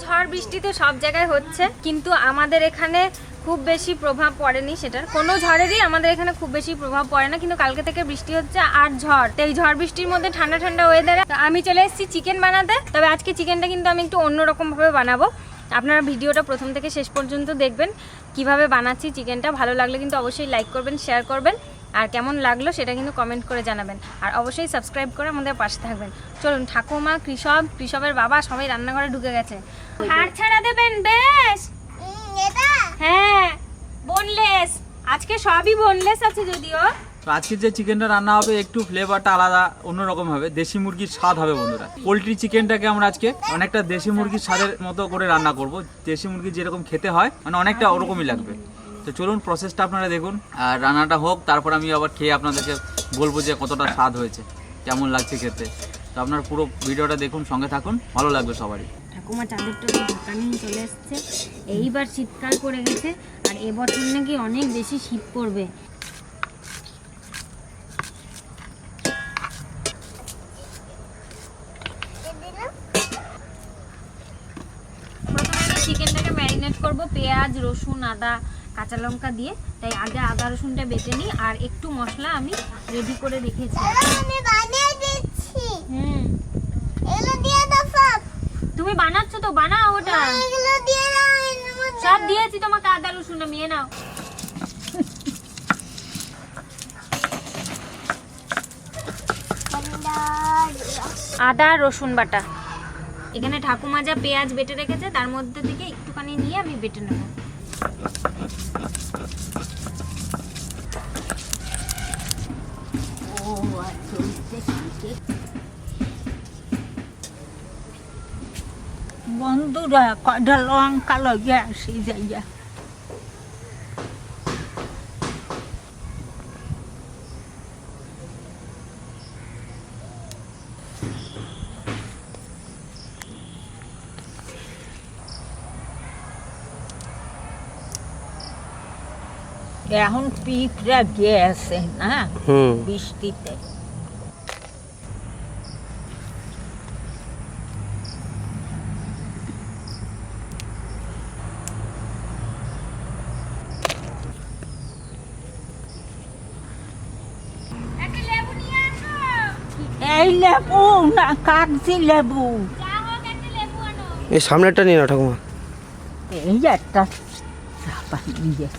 ঝড় বৃষ্টি তো সব জায়গায় হচ্ছে, কিন্তু আমাদের এখানে খুব বেশি প্রভাব পড়েনি সেটার। কোনো ঝড়েরই আমাদের এখানে খুব বেশি প্রভাব পড়ে না, কিন্তু কালকে থেকে বৃষ্টি হচ্ছে আর ঝড়, তো এই ঝড় বৃষ্টির মধ্যে ঠান্ডা ঠান্ডা ওয়েদারে আমি চলে এসেছি চিকেন বানাতে। তবে আজকে চিকেনটা কিন্তু আমি একটু অন্যরকমভাবে বানাবো। আপনারা ভিডিওটা প্রথম থেকে শেষ পর্যন্ত দেখবেন কিভাবে বানাচ্ছি চিকেনটা। ভালো লাগলে কিন্তু অবশ্যই লাইক করবেন, শেয়ার করবেন, আর কেমন লাগলো সেটা কিন্তু কমেন্ট করে জানাবেন। আর অবশ্যই সাবস্ক্রাইব করে আমাদের পাশে থাকবেন। চলুন, ঠাকুমা, কৃষবের বাবা সবাই রান্নাঘরে ঢুকে গেছে। হাড় ছাড়া দেবেন বেশ? হ্যাঁ, বোনলেস। আজকে সবই বোনলেস আছে যদিও। আজকে যে চিকেনটা রান্না হবে একটু ফ্লেভারটা আলাদা, অন্যরকম হবে, দেশি মুরগির স্বাদ হবে বন্ধুরা। পোলট্রি চিকেনটাকে আমরা আজকে অনেকটা দেশি মুরগির স্বাদের মতো করে রান্না করব। দেশি মুরগি যেরকম খেতে হয় মানে অনেকটা ওরকমই লাগবে। তো চলুন প্রসেসটা আপনারা দেখুন, আর রান্নাটা হোক, তারপর আমি আবার খেয়ে আপনাদেরকে বলবো যে কতটা স্বাদ হয়েছে, কেমন লাগছে খেতে। তো আপনারা পুরো ভিডিওটা দেখুন, সঙ্গে থাকুন, ভালো লাগবে সবারই। ঠাকুমা চাঁদেরটা তো ঢাকা নিয়ে চলে এসছে। এইবার শীতকাল পড়ে গেছে, আর এবছর নাকি অনেক বেশি শীত পড়বে। প্রথমে আমি চিকেনটাকে ম্যারিনেট করব পেঁয়াজ, রসুন, আদা, কাঁচা লঙ্কা দিয়ে। তাই আগে আদা রসুনটা বেটে নিই, আর একটু মশলা আমি রেডি করে রেখেছি। তুমি বানাচ্ছ তো, বানাও ওটা। সব দিয়েছি তোমাকে, আদা রসুন নিয়ে নাও। আদা রসুন বাটা এখানে ঠাকুমা যা পেঁয়াজ বেটে রেখেছে তার মধ্যে থেকে একটুখানি নিয়ে আমি বেটে নেব। বন্ধুরা কয়টা লঙ্কা লগে আসি যাইয়া। এখন পিঁপড়া গেছে না বৃষ্টিতে। এই লেবু না কাগজি লেবু? এই সামনেরটা নিয়ে না ঠাকুমা। এই একটা চাপা নিয়ে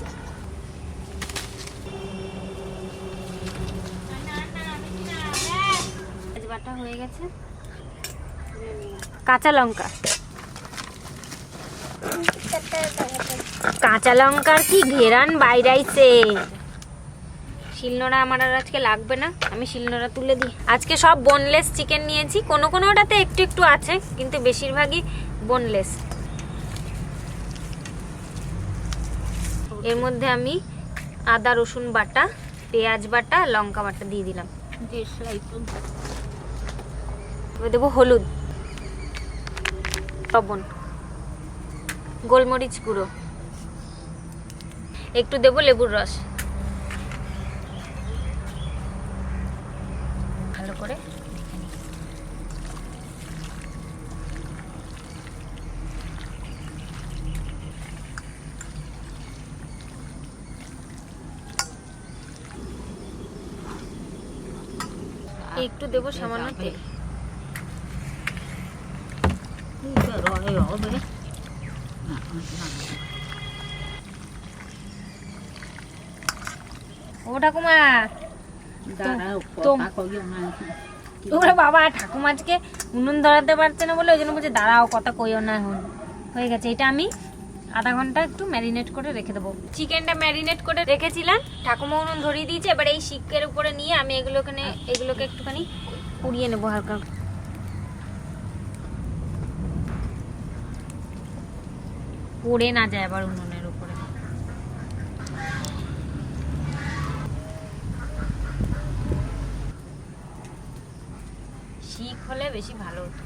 বাটা হয়ে গেছে। কাঁচা লঙ্কা, কাঁচা লঙ্কার কি ঘেরান বাইরাইছে। শিলনোড়া আমার আর আজকে লাগবে না, আমি শিলনোড়া তুলে দিই। আজকে সব বোনলেস চিকেন নিয়েছি, কোনো কোনোটাতে একটু একটু আছে, কিন্তু বেশিরভাগই বোনলেস। এর মধ্যে আমি আদা রসুন বাটা, পেঁয়াজ বাটা, লঙ্কা বাটা দিয়ে দিলাম। দেবো হলুদ, লবণ, গোলমরিচ গুঁড়ো, একটু দেবো লেবুর রস। ভালো করে একটু দেবো সামান্য তেল। ও ঠাকুমা, ওরে বাবা, ঠাকুমা আজকে উনুন ধরাতে পারছে না বলে ওই জন্য বলছে দাঁড়াও, কথা কইও না। এখন হয়ে গেছে। এটা আমি আধা ঘন্টা একটু ম্যারিনেট করে রেখে দেবো। চিকেনটা ম্যারিনেট করে রেখেছিলাম, ঠাকুমা উনুন ধরিয়ে দিয়েছে। এবার এই শিকের উপরে নিয়ে আমি এগুলোকে একটুখানি পুড়িয়ে নেবো হালকা। পড়ে না যায় আবার উনুনের উপরে। শিক হলে বেশি ভালো হতো।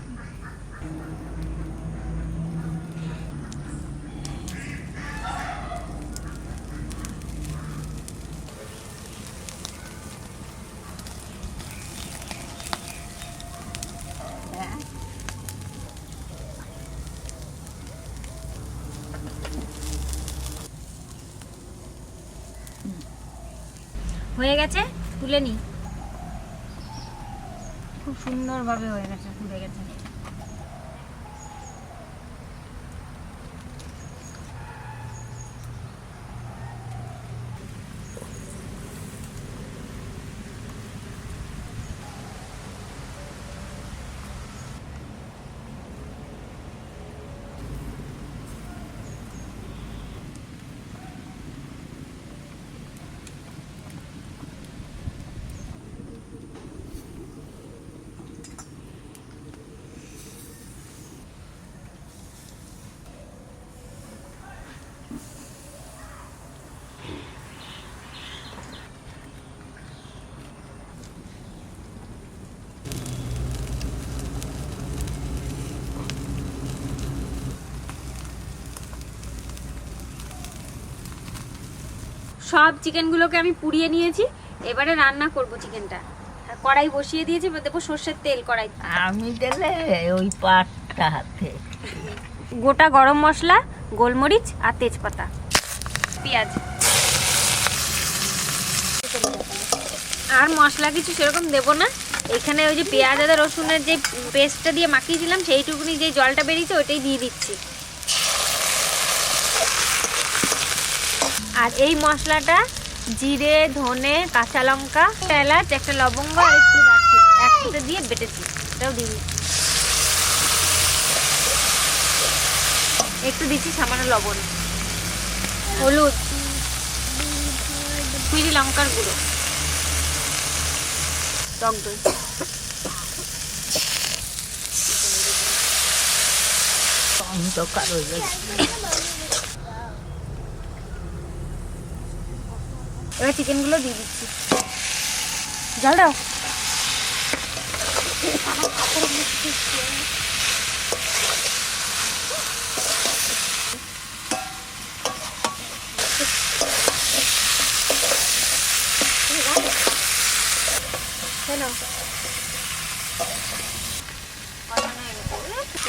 হয়ে গেছে, তুলে নি। খুব সুন্দরভাবে হয়ে গেছে, ফুলে গেছে। সব চিকেনগুলোকে আমি পুড়িয়ে নিয়েছি, এবারে রান্না করব চিকেনটা। আর কড়াই বসিয়ে দিয়েছি, দেবো সর্ষের তেল কড়াই। আমি দিলে ওই পাটটা হাতে গোটা গরম মশলা, গোলমরিচ আর তেজপাতা, পেঁয়াজ। আর মশলা কিছু সেরকম দেবো না। এখানে ওই যে পেঁয়াজ আদা রসুনের যে পেস্টটা দিয়ে মাখিয়েছিলাম, সেইটুকুনি যে জলটা বেরিয়েছে ওইটাই দিয়ে দিচ্ছি। আর এই মশলাটা জিরে, ধনে, কাঁচা লঙ্কা, এলাচ, একটা লবঙ্গ আর একটু দারচিনি একসাথে দিয়ে বেটেছি, এটাও দিয়ে দিচ্ছি। একটু দিচ্ছি সামান্য লবণ, হলুদ, কাশ্মীরি লঙ্কার গুঁড়ো, টক দই। অন্ধকার হয়ে গেছে। এবার চিকেনগুলো দিয়ে দিচ্ছি। জল দাও।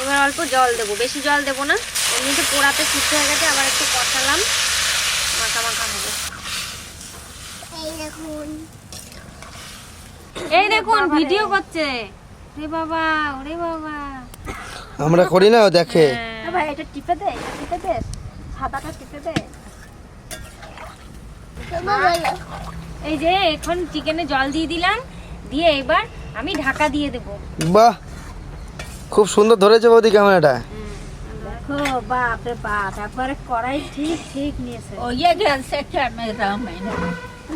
এবার অল্প জল দেবো, বেশি জল দেবো না, এমনিতে পোড়াতে সিদ্ধ হয়ে গেছে। আবার একটু কষালাম, মাখা মাখা হবে। এই দেখুন ভিডিও করছে। রে বাবা, ওরে বাবা, আমরা করি না, ও দেখে। ভাই এটা টিপে দে, এটা টিপে দে, সাদাটা টিপে দে। এই যে এখন চিকেনে জল দিয়ে দিলাম, দিয়ে এবার আমি ঢাকা দিয়ে দেবো। বাহ, খুব সুন্দর ধরেছে বৌদি ক্যামেরাটা। দেখো বাপ রে বাপ, একবারে কড়াই ঠিক ঠিক নিয়েছে। ওই গেছে ক্যামেরা মেনে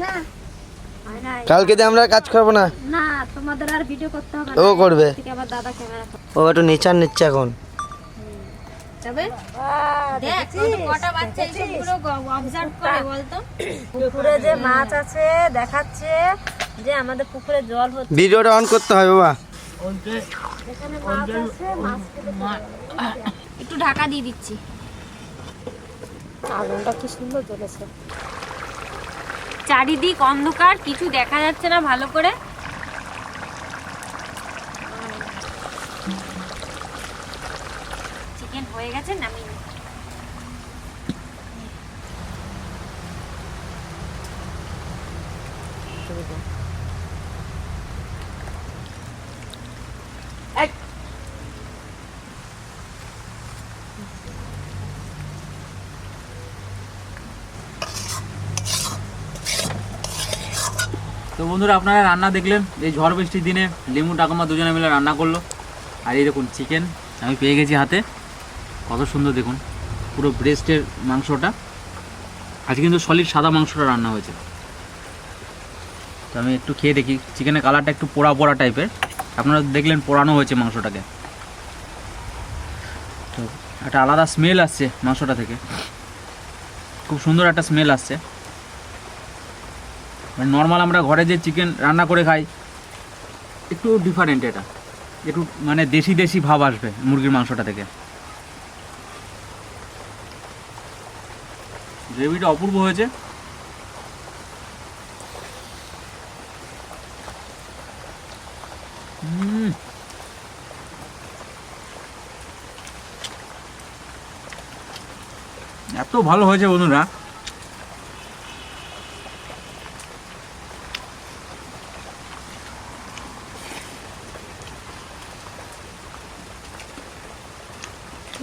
না হয় না, কালকে দিয়ে আমরা কাজ করবো না, না তোমাদের আর ভিডিও করতে হবে ও না। করবে। থেকে আবার দাদা ক্যামেরা ও একটু নিচার নিচ্ছে এখন। তবে দেখ কটা বাচ্চা এইসবগুলো অবজার্ভ করে বলতো। পুকুরে যে মাছ আছে দেখাচ্ছে, যে আমাদের পুকুরে জল হচ্ছে, ভিডিওটা অন করতে হবে বাবা। এখানে মাছ আছে, একটু ঢাকা দিয়ে দিচ্ছি। আগুনটা কি সুন্দর জ্বলেছে, চারিদিক অন্ধকার, কিছু দেখা যাচ্ছে না ভালো করে। চিকেন হয়ে গেছে, নামিয়ে নিই। তো বন্ধুরা, আপনারা রান্না দেখলেন। এই ঝড় বৃষ্টির দিনে লিমু ঠাকুমা দুজনে মিলে রান্না করলো। আর এই দেখুন চিকেন আমি পেয়ে গেছি হাতে, কত সুন্দর দেখুন, পুরো ব্রেস্টের মাংসটা। আজকে কিন্তু সলিড সাদা মাংসটা রান্না হয়েছে। তো আমি একটু খেয়ে দেখি। চিকেনের কালারটা একটু পোড়া পোড়া টাইপের, আপনারা দেখলেন পোড়ানো হয়েছে মাংসটাকে। তো একটা আলাদা স্মেল আসছে মাংসটা থেকে, খুব সুন্দর একটা স্মেল আসছে। মানে নর্মাল আমরা ঘরে যে চিকেন রান্না করে খাই, একটু ডিফারেন্ট এটা, একটু মানে দেশি দেশি ভাব আসবে মুরগির মাংসটা থেকে। গ্রেভিটা অপূর্ব হয়েছে। এত ভালো হয়েছে বন্ধুরা,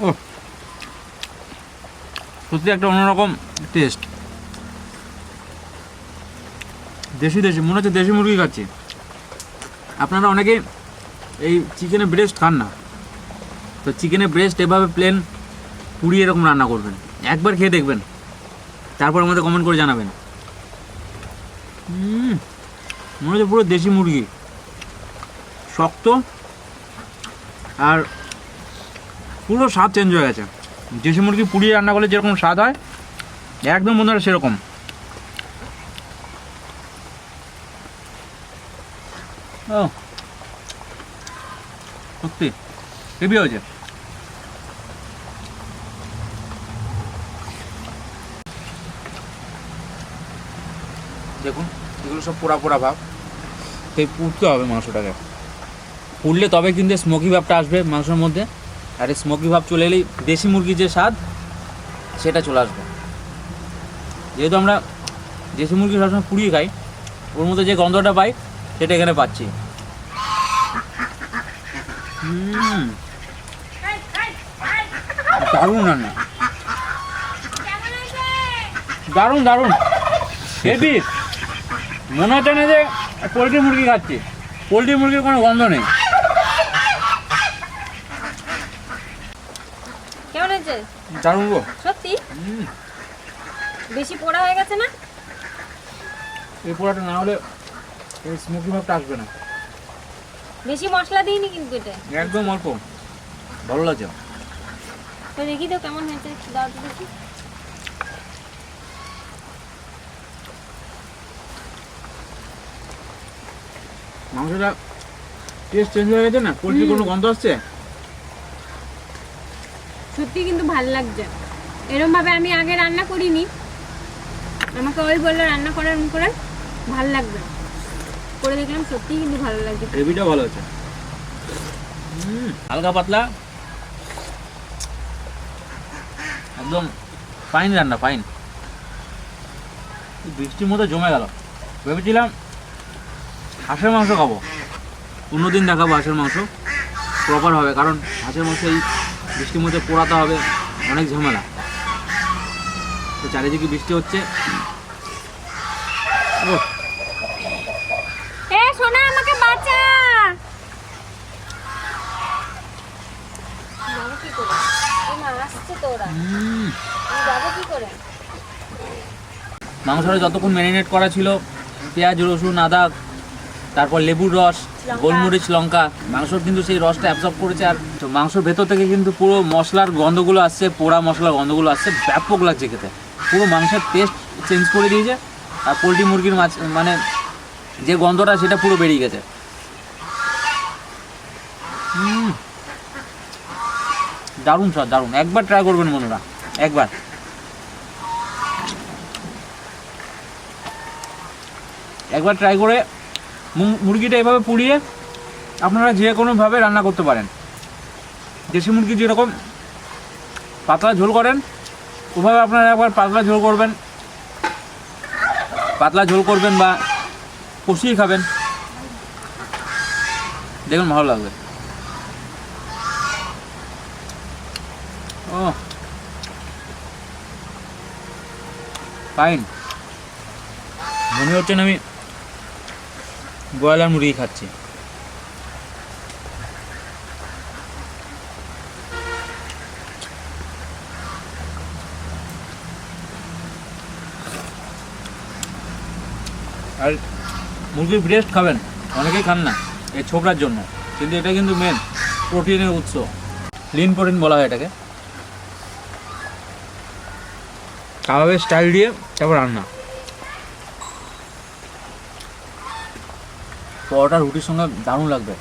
ও সত্যি একটা অন্যরকম টেস্ট। দেশি দেশি মনে হচ্ছে দেশি মুরগি খাচ্ছি। আপনারা অনেকে এই চিকেনের ব্রেস্ট খান না, তো চিকেনের ব্রেস্ট এভাবে প্লেন পুড়িয়ে এরকম রান্না করবেন, একবার খেয়ে দেখবেন, তারপর আমাদের কমেন্ট করে জানাবেন। মনে হচ্ছে পুরো দেশি মুরগি, শক্ত আর পুরো স্বাদ চেঞ্জ হয়ে গেছে। দেশি মুরগি পুড়িয়ে রান্না করলে যেরকম স্বাদ হয় একদম বন্ধুরা সেরকম। ও সত্যি হেভি হয়েছে। দেখুন এগুলো সব পোড়া পোড়া ভাব, তাই পুড়তে হবে মাংসটাকে, পুড়লে তবে কিন্তু স্মোকি ভাবটা আসবে মাংসের মধ্যে, আর এই স্মোকি ভাব চলে এলেই দেশি মুরগির যে স্বাদ সেটা চলে আসবে। যেহেতু আমরা দেশি মুরগি সবসময় পুড়িয়ে খাই, ওর মধ্যে যে গন্ধটা পাই সেটা এখানে পাচ্ছি। দারুণ রান্না, দারুণ দারুণ হেভি। মনে হচ্ছে না যে পোলট্রি মুরগি খাচ্ছি, পোলট্রি মুরগির কোনো গন্ধ নেই। কেমন হয়েছে? দারুণ গো সত্যি বেশি পোড়া হয়ে গেছে না? এই পোড়াটা না হলে এই স্মোকি ভাবটা আসবে না। বেশি মশলা দিইনি কিন্তু এটা, একদম অল্প, ভালো লাগছে। তো দেখি তো কেমন হয়েছে, দাও তো দেখি। মাংসটা টেস্ট চেঞ্জ হয়ে গেছে না, পোলট্রির কোনো গন্ধ আসছে। সত্যি কিন্তু ভালো লাগছে, এরকম ভাবে আমি আগে রান্না করিনি, আমাকে ওই বললো রান্না করার করে ভালো লাগবে, করে দেখলাম সত্যি কিন্তু ভালো লাগছে। গ্রেভিটা ভালো আছে, হালকা পাতলা, একদম ফাইন রান্না, ফাইন। বৃষ্টির মধ্যে জমে গেল। ভেবেছিলাম হাঁসের মাংস খাবো, অন্যদিন দেখাবো হাঁসের মাংস প্রপার হবে, কারণ হাঁসের মাংস এই বৃষ্টির মধ্যে পোড়াতে হবে, অনেক ঝামেলা। তো চারিদিকে বৃষ্টি হচ্ছে। এ সোনা আমাকে বাঁচা, যাবো কি করে? আসছে তো ওরা, যাবো কি করে? মাংসটা যতক্ষণ ম্যারিনেট করা ছিল, পেঁয়াজ রসুন আদা, তারপর লেবুর রস, গোলমরিচ লঙ্কা, মাংসর কিন্তু সেই রসটা অ্যাবজর্ব করেছে, আর মাংসর ভেতর থেকে কিন্তু পুরো মশলার গন্ধগুলো আসছে, পোড়া মশলার গন্ধগুলো আসছে, ব্যাপক লাগছে খেতে, পুরো মাংসের টেস্ট চেঞ্জ করে দিয়েছে। আর পোলট্রি মুরগির মাছ মানে যে গন্ধটা সেটা পুরো বেরিয়ে গেছে। দারুণ স্বাদ, দারুণ, একবার ট্রাই করবেন বন্ধুরা, একবার ট্রাই করে মুরগিটা এভাবে পুড়িয়ে আপনারা যে কোনোভাবে রান্না করতে পারেন। দেশি মুরগি যেরকম পাতলা ঝোল করেন, ওভাবে আপনারা একবার পাতলা ঝোল করবেন বা কষিয়ে খাবেন, দেখুন ভালো লাগবে। ও ফাইন, মনে হচ্ছে না আমি ব্রয়লার মুরগি খাচ্ছি। আর মুরগির ব্রেস্ট খাবেন, অনেকেই খান না এই ছোকরার জন্য, কিন্তু এটা কিন্তু মেন প্রোটিনের উৎস, লিন প্রোটিন বলা হয় এটাকে। কাবাবের স্টাইল দিয়ে তারপর রান্না, পরোটা রুটির সঙ্গে দারুণ লাগবে।